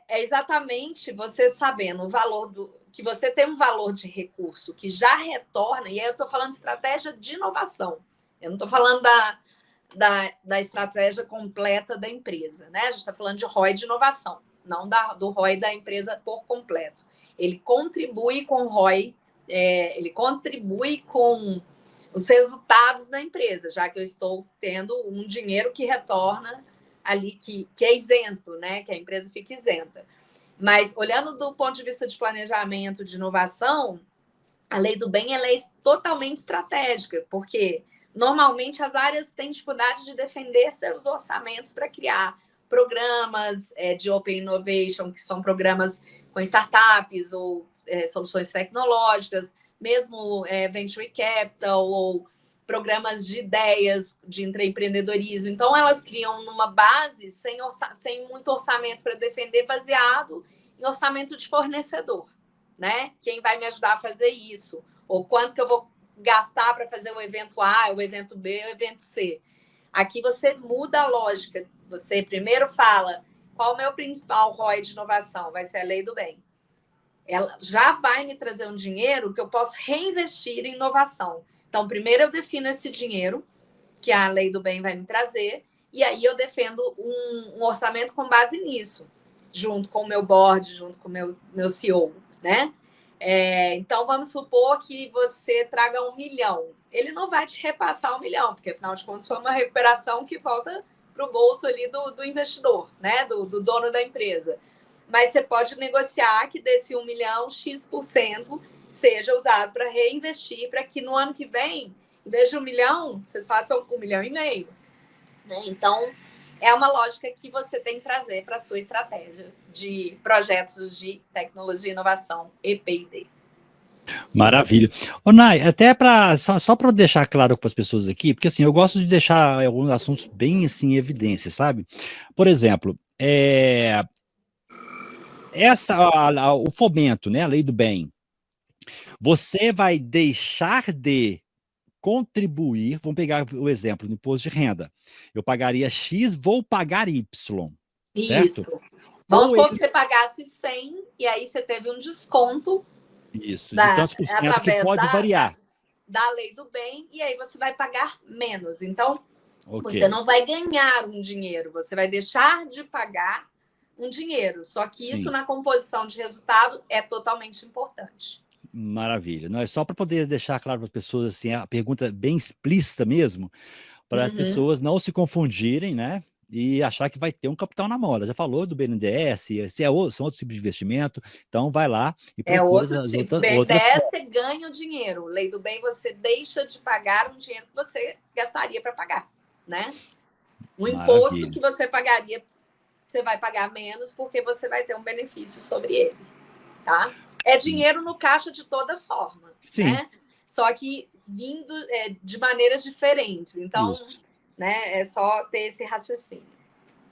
Exatamente você sabendo o valor que você tem um valor de recurso que já retorna, e aí eu estou falando de estratégia de inovação. Eu não estou falando da estratégia completa da empresa, né? A gente está falando de ROI de inovação, não do ROI da empresa por completo. Ele contribui com o ROI, ele contribui com os resultados da empresa, já que eu estou tendo um dinheiro que retorna ali, que é isento, né? Que a empresa fica isenta. Mas, olhando do ponto de vista de planejamento, de inovação, a lei do bem ela é totalmente estratégica, porque normalmente as áreas têm dificuldade de defender seus orçamentos para criar programas de Open Innovation, que são programas com startups ou soluções tecnológicas, mesmo Venture Capital ou programas de ideias de empreendedorismo. Então, elas criam uma base sem muito orçamento para defender, baseado em orçamento de fornecedor, né? Quem vai me ajudar a fazer isso? Ou quanto que eu vou gastar para fazer o evento A, o evento B, o evento C? Aqui você muda a lógica. Você primeiro fala qual é o meu principal ROI de inovação? Vai ser a lei do bem. Ela já vai me trazer um dinheiro que eu posso reinvestir em inovação. Então, primeiro eu defino esse dinheiro que a lei do bem vai me trazer, e aí eu defendo um orçamento com base nisso, junto com o meu board, junto com o meu CEO, né? Então, vamos supor que você traga 1 milhão. Ele não vai te repassar 1 milhão, porque, afinal de contas, foi uma recuperação que volta para o bolso ali do investidor, né? Do dono da empresa. Mas você pode negociar que desse 1 milhão, X% seja usado para reinvestir, para que no ano que vem, em vez de 1 milhão, vocês façam 1,5 milhão. Né? Então, é uma lógica que você tem que trazer para a sua estratégia de projetos de tecnologia, inovação e P&D. Maravilha. Ô, Nai, até só para deixar claro para as pessoas aqui, porque assim, eu gosto de deixar alguns assuntos bem assim em evidência, sabe? Por exemplo, o fomento, né, a lei do bem, você vai deixar de contribuir, vamos pegar o exemplo do imposto de renda. Eu pagaria X, vou pagar Y, certo? Isso. Vamos Ou supor que eles. você pagasse 100 e aí você teve um desconto Isso, de tantos por cento que através pode variar. da lei do bem, e aí você vai pagar menos. Então, você Ok, não vai ganhar um dinheiro, você vai deixar de pagar um dinheiro. Só que isso, sim. na composição de resultado, é totalmente importante. Maravilha. Não é só para poder deixar claro para as pessoas assim, a pergunta bem explícita mesmo, para as Uhum. pessoas não se confundirem, né? E achar que vai ter um capital na mão. Ela já falou do BNDES, são outros tipos de investimento, então vai lá e É procura outro as tipo. outras BNDES, formas. você ganha o dinheiro. Lei do bem, você deixa de pagar um dinheiro que você gastaria para pagar, né? Um imposto Maravilha. que você pagaria, você vai pagar menos porque você vai ter um benefício sobre ele, tá? É dinheiro no caixa de toda forma, Sim, né? Só que vindo de maneiras diferentes. Então, isso. né, é só ter esse raciocínio.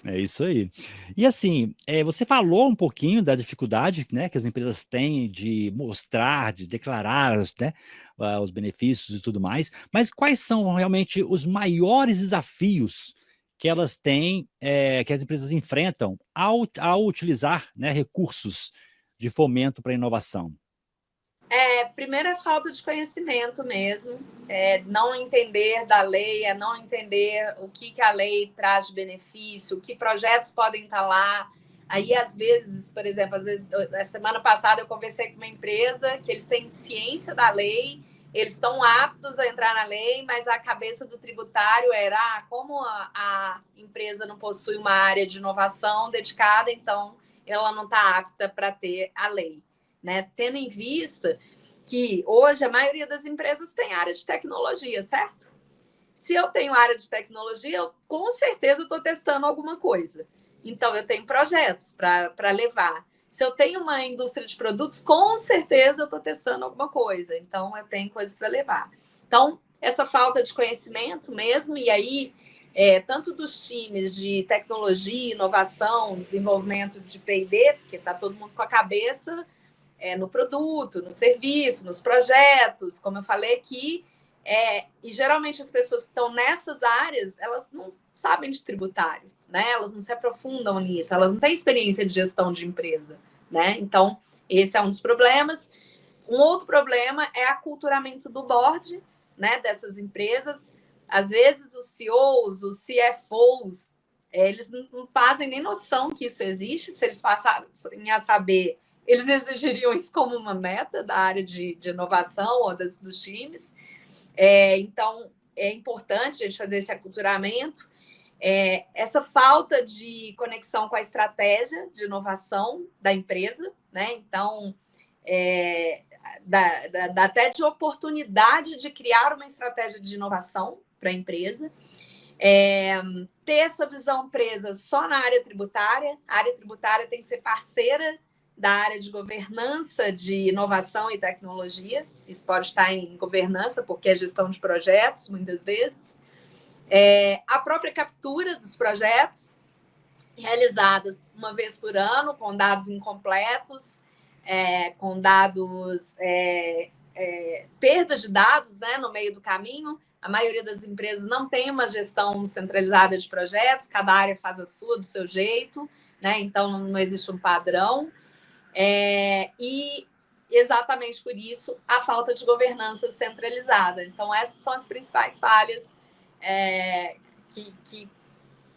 É isso aí. E assim, você falou um pouquinho da dificuldade, né, que as empresas têm de mostrar, de declarar, né, os benefícios e tudo mais, mas quais são realmente os maiores desafios que elas têm, que as empresas enfrentam ao utilizar, né, recursos de fomento para a inovação? Primeiro é falta de conhecimento mesmo, não entender da lei, não entender o que a lei traz de benefício, que projetos podem estar lá. Aí, às vezes, por exemplo, a semana passada eu conversei com uma empresa que eles têm ciência da lei, eles estão aptos a entrar na lei, mas a cabeça do tributário era como a empresa não possui uma área de inovação dedicada, então ela não está apta para ter a lei. Né? Tendo em vista que hoje a maioria das empresas tem área de tecnologia, certo? Se eu tenho área de tecnologia, eu com certeza estou testando alguma coisa. Então, eu tenho projetos para levar. Se eu tenho uma indústria de produtos, com certeza eu estou testando alguma coisa. Então, eu tenho coisas para levar. Então, essa falta de conhecimento mesmo, e aí, tanto dos times de tecnologia, inovação, desenvolvimento de P&D, porque está todo mundo com a cabeça no produto, no serviço, nos projetos, como eu falei aqui, e geralmente as pessoas que estão nessas áreas, elas não sabem de tributário, né? Elas não se aprofundam nisso, elas não têm experiência de gestão de empresa, né? Então, esse é um dos problemas. Um outro problema é aculturamento do board, né, dessas empresas. Às vezes, os CEOs, os CFOs, eles não fazem nem noção que isso existe. Se eles passassem a saber, eles exigiriam isso como uma meta da área de inovação ou dos times. Então, é importante a gente fazer esse aculturamento. Essa falta de conexão com a estratégia de inovação da empresa, né? Então, até de oportunidade de criar uma estratégia de inovação para a empresa. Ter essa visão presa só na área tributária. A área tributária tem que ser parceira da área de governança de inovação e tecnologia. Isso pode estar em governança, porque é gestão de projetos, muitas vezes. A própria captura dos projetos, realizadas uma vez por ano, com dados incompletos, com dados, perda de dados, né, no meio do caminho. A maioria das empresas não tem uma gestão centralizada de projetos, cada área faz a sua do seu jeito, né? Então não existe um padrão. E exatamente por isso a falta de governança centralizada. Então, essas são as principais falhas que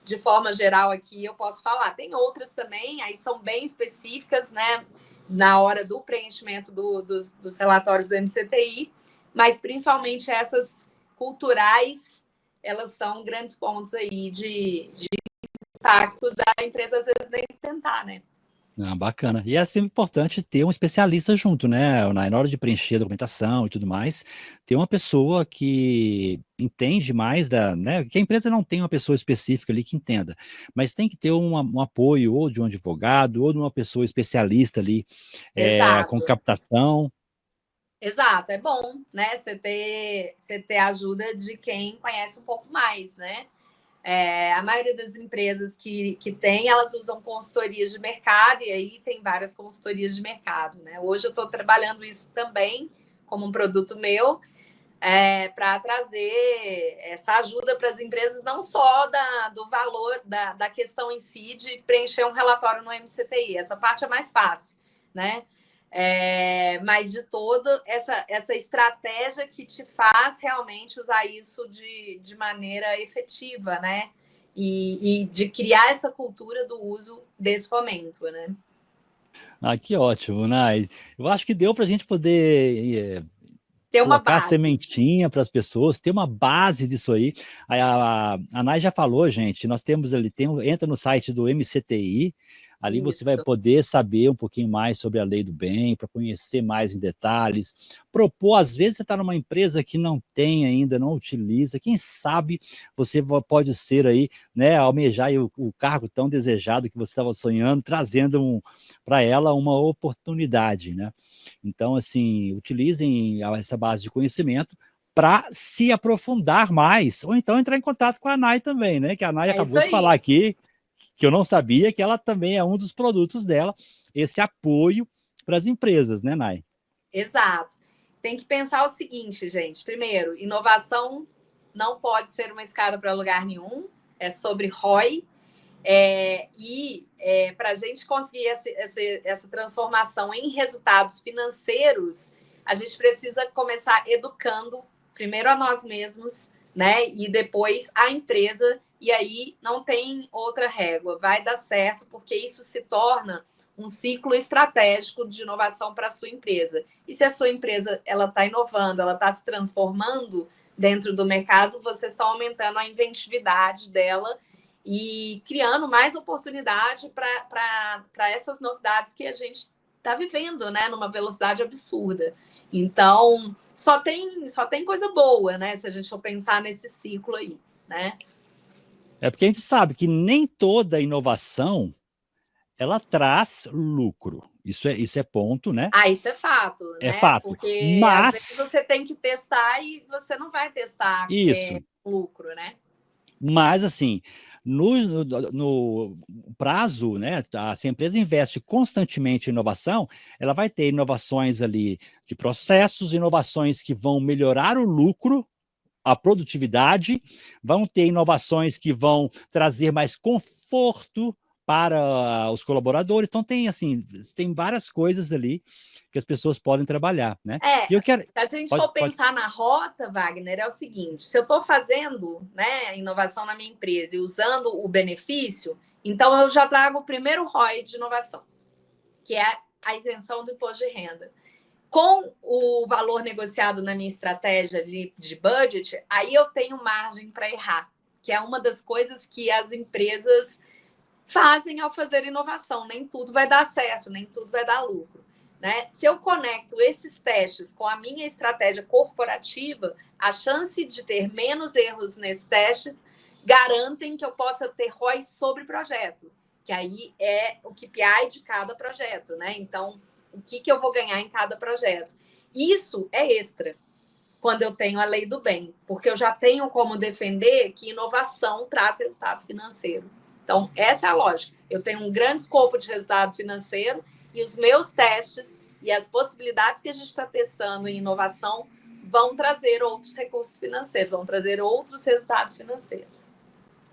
de forma geral, aqui eu posso falar. Tem outras também, aí são bem específicas, né? Na hora do preenchimento dos relatórios do MCTI, mas principalmente essas culturais, elas são grandes pontos aí de impacto da empresa, às vezes, nem tentar, né? Ah, bacana. E é sempre importante ter um especialista junto, né? Na hora de preencher a documentação e tudo mais, ter uma pessoa que entende mais né? Que a empresa não tem uma pessoa específica ali que entenda, mas tem que ter um apoio ou de um advogado ou de uma pessoa especialista ali com Exato. captação. Exato, é bom, né? Você ter a ajuda de quem conhece um pouco mais, né? A maioria das empresas que tem, elas usam consultorias de mercado, e aí tem várias consultorias de mercado, né? Hoje eu estou trabalhando isso também como um produto meu, para trazer essa ajuda para as empresas, não só do valor da questão em si de preencher um relatório no MCTI, essa parte é mais fácil, né? Mas de toda essa estratégia que te faz realmente usar isso de maneira efetiva, né? E de criar essa cultura do uso desse fomento, né? Ah, que ótimo, Nai. Eu acho que deu para a gente poder Ter uma colocar a base. sementinha para as pessoas, ter uma base disso aí. A Nai já falou, gente, nós temos ali, entra no site do MCTI, ali você vai Isso. poder saber um pouquinho mais sobre a lei do bem, para conhecer mais em detalhes, propor, às vezes você está numa empresa que não tem ainda, não utiliza, quem sabe você pode ser aí, né, almejar aí o cargo tão desejado que você estava sonhando, trazendo para ela uma oportunidade, né? Então, assim, utilizem essa base de conhecimento para se aprofundar mais, ou então entrar em contato com a Nai também, né? Que a Nai É isso acabou de falar aí. aqui, que eu não sabia, que ela também é um dos produtos dela, esse apoio para as empresas, né, Nai? Exato. Tem que pensar o seguinte, gente. Primeiro, inovação não pode ser uma escada para lugar nenhum. É sobre ROI. Para a gente conseguir essa transformação em resultados financeiros, a gente precisa começar educando primeiro a nós mesmos, né? E depois a empresa, e aí não tem outra régua, vai dar certo, porque isso se torna um ciclo estratégico de inovação para a sua empresa. E se a sua empresa ela está inovando, ela está se transformando dentro do mercado, vocês estão aumentando a inventividade dela e criando mais oportunidade para essas novidades que a gente está vivendo, né, numa velocidade absurda. Então, só tem coisa boa, né, se a gente for pensar nesse ciclo aí, né? É porque a gente sabe que nem toda inovação ela traz lucro. Isso é ponto, né? Ah, isso é fato, É né? fato. Porque às vezes Mas você tem que testar e você não vai testar isso. lucro, né? Mas assim, no prazo, né? Se a empresa investe constantemente em inovação, ela vai ter inovações ali de processos, inovações que vão melhorar o lucro, a produtividade, vão ter inovações que vão trazer mais conforto para os colaboradores. Então tem assim, tem várias coisas ali que as pessoas podem trabalhar, né? É, E eu quero, se a gente pode, for pode, pensar na rota, Wagner, é o seguinte: se eu estou fazendo, né, inovação na minha empresa e usando o benefício, então eu já trago o primeiro ROI de inovação, que é a isenção do imposto de renda. Com o valor negociado na minha estratégia de budget, aí eu tenho margem para errar, que é uma das coisas que as empresas fazem ao fazer inovação. Nem tudo vai dar certo, nem tudo vai dar lucro. Né? Se eu conecto esses testes com a minha estratégia corporativa, a chance de ter menos erros nesses testes garantem que eu possa ter ROI sobre projeto, que aí é o KPI de cada projeto, né? Então, o que eu vou ganhar em cada projeto? Isso é extra quando eu tenho a lei do bem, porque eu já tenho como defender que inovação traz resultado financeiro. Então, essa é a lógica. Eu tenho um grande escopo de resultado financeiro e os meus testes e as possibilidades que a gente está testando em inovação vão trazer outros recursos financeiros, vão trazer outros resultados financeiros.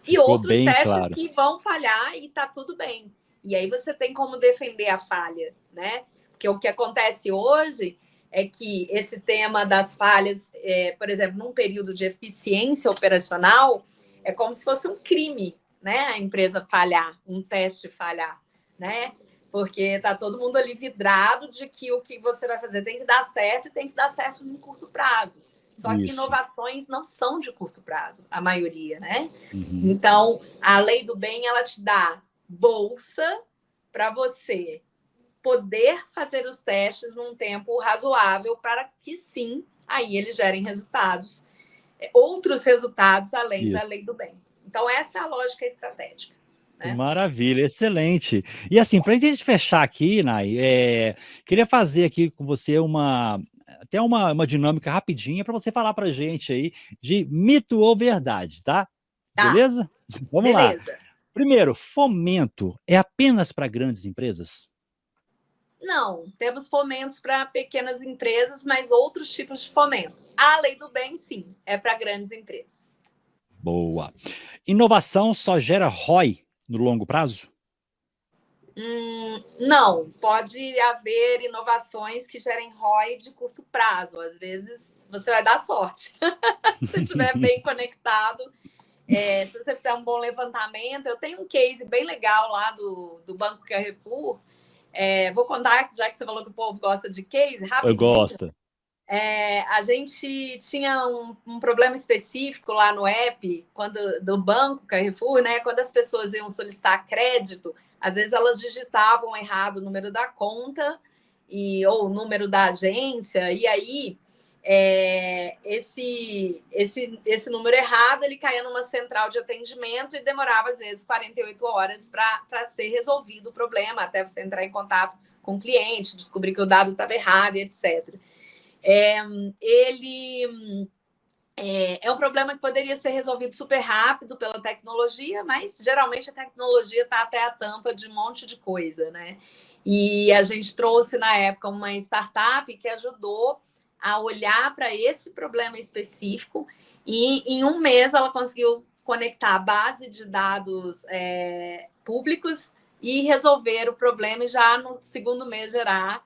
E ficou outros bem testes claro. que vão falhar e tá tudo bem. E aí você tem como defender a falha, né? Porque o que acontece hoje é que esse tema das falhas, por exemplo, num período de eficiência operacional, é como se fosse um crime, né? A empresa falhar, um teste falhar, né? Porque tá todo mundo ali vidrado de que o que você vai fazer tem que dar certo e tem que dar certo num curto prazo. Só que Isso. inovações não são de curto prazo, a maioria, né? Uhum. Então, a lei do bem, ela te dá bolsa para você poder fazer os testes num tempo razoável para que sim, aí eles gerem resultados, outros resultados além da Isso. lei do bem. Então, essa é a lógica estratégica. Né? Maravilha, excelente. E assim, para a gente fechar aqui, Nai, queria fazer aqui com você até uma dinâmica rapidinha para você falar para a gente aí de mito ou verdade, tá? Tá, Beleza? Vamos lá. beleza. Primeiro, fomento é apenas para grandes empresas? Não, temos fomentos para pequenas empresas, mas outros tipos de fomento. A lei do bem, sim, é para grandes empresas. Boa. Inovação só gera ROI no longo prazo? Não, pode haver inovações que gerem ROI de curto prazo. Às vezes você vai dar sorte. Se estiver bem conectado, se você fizer um bom levantamento. Eu tenho um case bem legal lá do Banco Carrefour. Vou contar, já que você falou que o povo gosta de case, Eu rapidinho. gosto. A gente tinha um problema específico lá no app, do Banco Carrefour, né? Quando as pessoas iam solicitar crédito, às vezes elas digitavam errado o número da conta ou o número da agência, e aí esse número errado ele caía numa central de atendimento e demorava às vezes 48 horas para ser resolvido o problema, até você entrar em contato com o cliente, descobrir que o dado estava errado, etc. Ele é um problema que poderia ser resolvido super rápido pela tecnologia, mas geralmente a tecnologia está até a tampa de um monte de coisa, né? E a gente trouxe na época uma startup que ajudou a olhar para esse problema específico e em um mês ela conseguiu conectar a base de dados públicos e resolver o problema e já no segundo mês gerar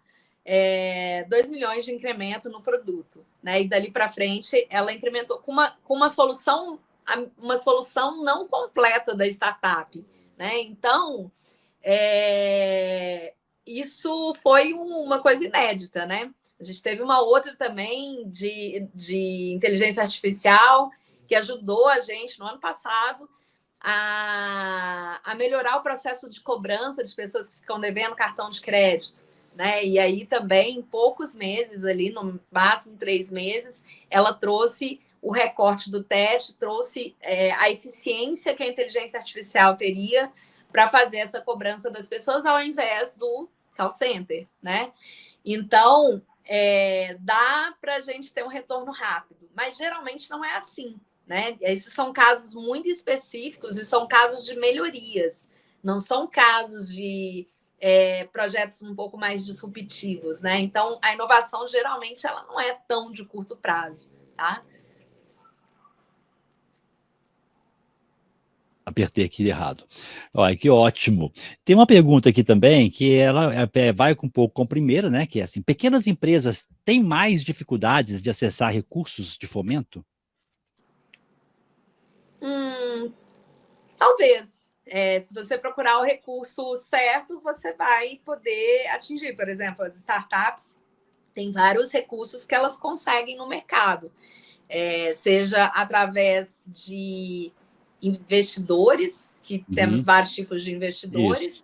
2 milhões de incremento no produto, né? E dali para frente ela incrementou com uma solução não completa da startup, né? Então isso foi uma coisa inédita, né? A gente teve uma outra também de inteligência artificial que ajudou a gente no ano passado a melhorar o processo de cobrança de pessoas que ficam devendo cartão de crédito, né? E aí também, em poucos meses, ali, no máximo 3 meses, ela trouxe o recorte do teste, trouxe a eficiência que a inteligência artificial teria para fazer essa cobrança das pessoas ao invés do call center, né? Então, dá para a gente ter um retorno rápido, mas geralmente não é assim, né? Esses são casos muito específicos e são casos de melhorias, não são casos de projetos um pouco mais disruptivos, né? Então, a inovação geralmente ela não é tão de curto prazo, tá? Apertei aqui errado. Olha, que ótimo. Tem uma pergunta aqui também, que ela vai um pouco com a primeira, né? Que é assim: pequenas empresas têm mais dificuldades de acessar recursos de fomento? Talvez. Se você procurar o recurso certo, você vai poder atingir. Por exemplo, as startups têm vários recursos que elas conseguem no mercado, seja através de investidores, que temos vários tipos de investidores,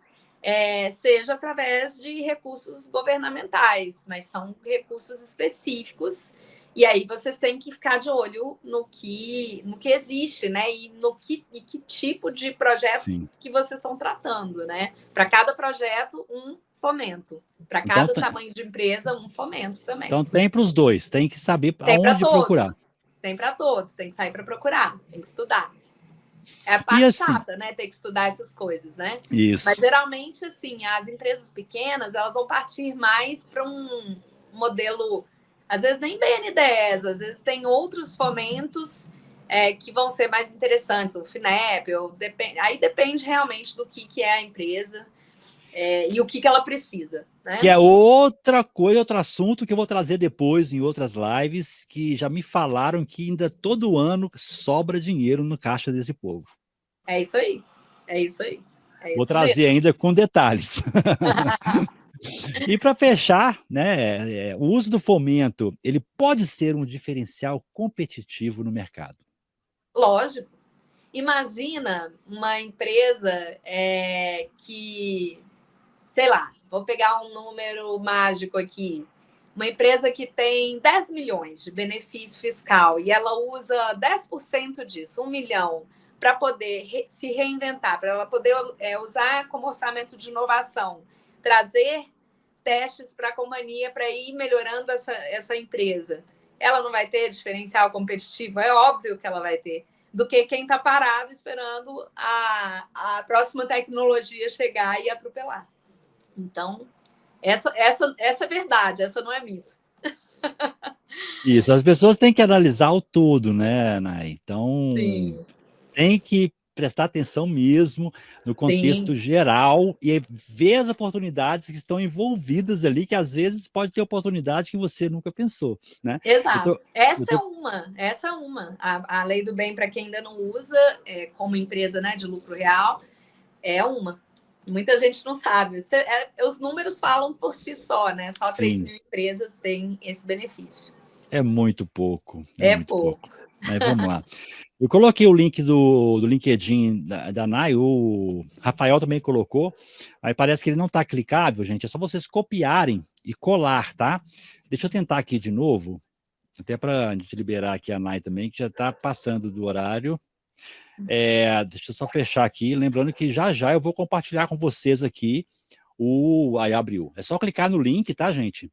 seja através de recursos governamentais, mas são recursos específicos. E aí vocês têm que ficar de olho no que existe, né? E que tipo de projeto Sim. que vocês estão tratando, né? Para cada projeto, um fomento. Para Então, cada tamanho de empresa, um fomento também. Então tem para os dois, tem que saber Tem para aonde procurar. todos. Tem para todos, tem que sair para procurar, tem que estudar. É a E parte assim, chata, né? Ter que estudar essas coisas, né? Mas isso. geralmente, assim, as empresas pequenas, elas vão partir mais para um modelo, às vezes nem BN10, às vezes tem outros fomentos que vão ser mais interessantes, o FINEP, aí depende realmente do que é a empresa e o que ela precisa, né? Que é outra coisa, outro assunto que eu vou trazer depois em outras lives, que já me falaram que ainda todo ano sobra dinheiro no caixa desse povo. É isso aí, é isso aí. Vou trazer ainda com detalhes. E para fechar, né, o uso do fomento, ele pode ser um diferencial competitivo no mercado? Lógico. Imagina uma empresa que, sei lá, vou pegar um número mágico aqui, uma empresa que tem 10 milhões de benefício fiscal e ela usa 10% disso, 1 milhão, para poder se reinventar, para ela poder usar como orçamento de inovação, trazer testes para a companhia para ir melhorando essa empresa. Ela não vai ter diferencial competitivo? É óbvio que ela vai ter, do que quem está parado esperando a próxima tecnologia chegar e atropelar. Então, essa é verdade, essa não é mito. Isso, as pessoas têm que analisar o todo, né, Nay? Então, Sim. Tem que prestar atenção mesmo no contexto Sim. geral e ver as oportunidades que estão envolvidas ali, que às vezes pode ter oportunidade que você nunca pensou, né? Exato. Essa é uma. A lei do bem, para quem ainda não usa, como empresa, né, de lucro real, é uma. Muita gente não sabe. Os números falam por si só, né? Só 3 Sim. mil empresas têm esse benefício. É muito pouco, É muito pouco. pouco. Mas vamos lá. Eu coloquei o link do LinkedIn da Nay, o Rafael também colocou, aí parece que ele não está clicável, gente, é só vocês copiarem e colar, tá? Deixa eu tentar aqui de novo, até para a gente liberar aqui a Nay também, que já está passando do horário. Deixa eu só fechar aqui, lembrando que já já eu vou compartilhar com vocês aqui aí abriu. É só clicar no link, tá, gente?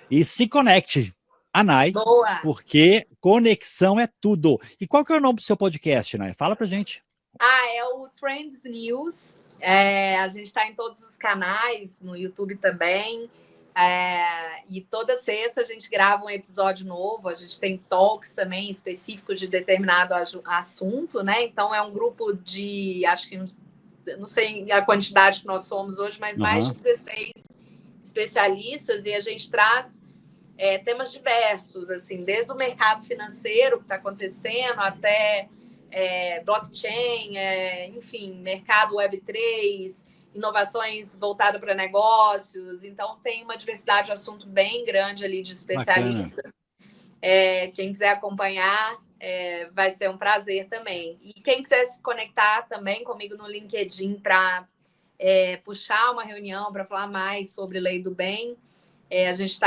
E se conecte a Nay, Boa! porque conexão é tudo. E qual que é o nome do seu podcast, Nay? Fala pra gente. É o Trends News. A gente está em todos os canais, no YouTube também. E toda sexta a gente grava um episódio novo. A gente tem talks também específicos de determinado assunto, né? Então é um grupo de, acho que não sei a quantidade que nós somos hoje, mas mais de 16 especialistas e a gente traz temas diversos, assim, desde o mercado financeiro que está acontecendo até blockchain, enfim, mercado Web3, inovações voltadas para negócios. Então, tem uma diversidade de assunto bem grande ali de especialistas. Quem quiser acompanhar, vai ser um prazer também. E quem quiser se conectar também comigo no LinkedIn para puxar uma reunião para falar mais sobre Lei do Bem, a gente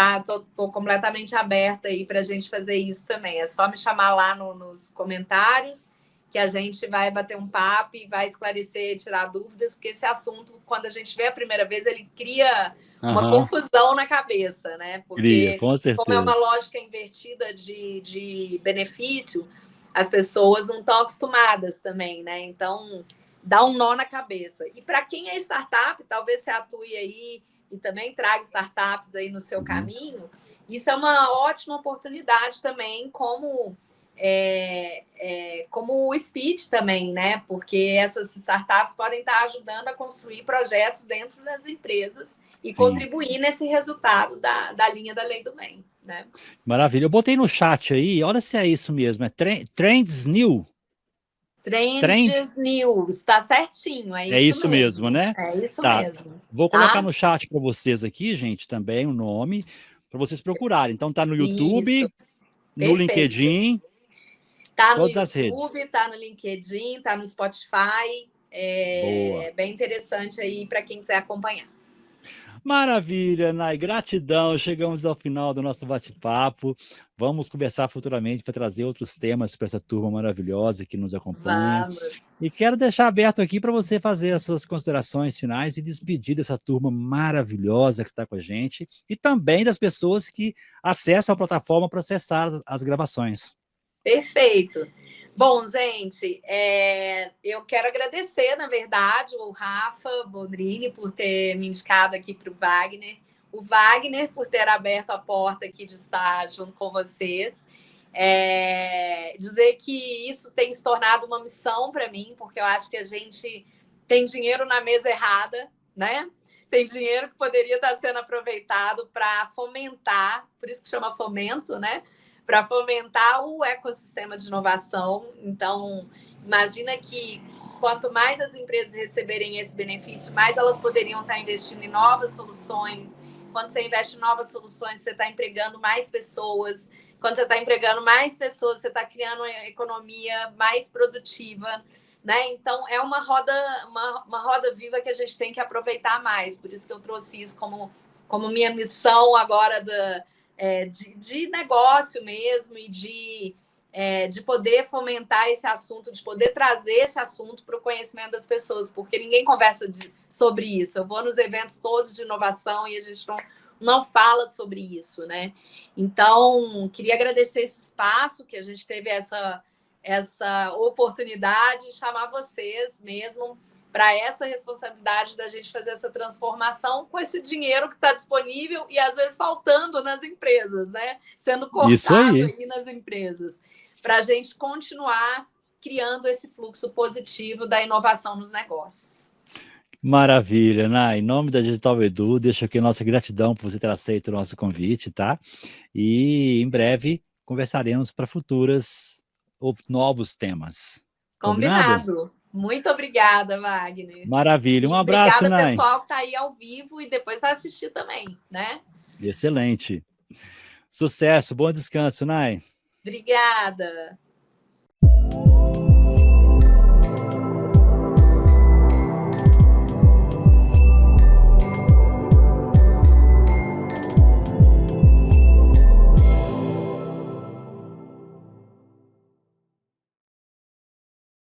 tô completamente aberta aí para a gente fazer isso também. É só me chamar lá nos comentários que a gente vai bater um papo e vai esclarecer, tirar dúvidas, porque esse assunto, quando a gente vê a primeira vez, ele cria uma confusão na cabeça, né? Porque com certeza. Como é uma lógica invertida de benefício, as pessoas não estão acostumadas também, né? Então, dá um nó na cabeça. E para quem é startup, talvez você atue aí e também traga startups aí no seu caminho, isso é uma ótima oportunidade também, como o Speed também, né? Porque essas startups podem estar ajudando a construir projetos dentro das empresas e contribuir nesse resultado da linha da Lei do Bem, né? Maravilha. Eu botei no chat aí, olha se é isso mesmo, Trends New. Trends News, está certinho, é isso mesmo, né? É isso mesmo. Vou colocar no chat para vocês aqui, gente, também o nome, para vocês procurarem. Então tá no YouTube, no LinkedIn, todas as redes. Tá no YouTube, tá no LinkedIn, tá no Spotify. Boa. Bem interessante aí para quem quiser acompanhar. Maravilha, Nay, gratidão. Chegamos ao final do nosso bate-papo. Vamos conversar futuramente para trazer outros temas para essa turma maravilhosa que nos acompanha. Vamos. E quero deixar aberto aqui para você fazer as suas considerações finais e despedir dessa turma maravilhosa que está com a gente e também das pessoas que acessam a plataforma para acessar as gravações. Perfeito. Bom, gente, eu quero agradecer, na verdade, o Rafa Boldrini por ter me indicado aqui para o Wagner, por ter aberto a porta aqui de estar junto com vocês. Dizer que isso tem se tornado uma missão para mim, porque eu acho que a gente tem dinheiro na mesa errada, né? Tem dinheiro que poderia estar sendo aproveitado para fomentar, por isso que chama fomento, né? Para fomentar o ecossistema de inovação. Então, imagina que quanto mais as empresas receberem esse benefício, mais elas poderiam estar investindo em novas soluções. Quando você investe em novas soluções, você está empregando mais pessoas. Quando você está empregando mais pessoas, você está criando uma economia mais produtiva, né? Então, é uma roda viva que a gente tem que aproveitar mais. Por isso que eu trouxe isso como minha missão agora de negócio mesmo e de poder fomentar esse assunto, de poder trazer esse assunto para o conhecimento das pessoas, porque ninguém conversa sobre isso. Eu vou nos eventos todos de inovação e a gente não fala sobre isso, né? Então, queria agradecer esse espaço, que a gente teve essa oportunidade de chamar vocês mesmo para essa responsabilidade da gente fazer essa transformação com esse dinheiro que está disponível e às vezes faltando nas empresas, né? Sendo cortado aí nas empresas, para a gente continuar criando esse fluxo positivo da inovação nos negócios. Maravilha, Nay. Em nome da Digital Edu, deixo aqui a nossa gratidão por você ter aceito o nosso convite, tá? E em breve conversaremos para futuros ou novos temas. Combinado. Muito obrigada, Wagner. Maravilha. Um abraço, Nay. Obrigada, pessoal, que está aí ao vivo e depois vai assistir também, né? Excelente. Sucesso, bom descanso, Nay. Obrigada.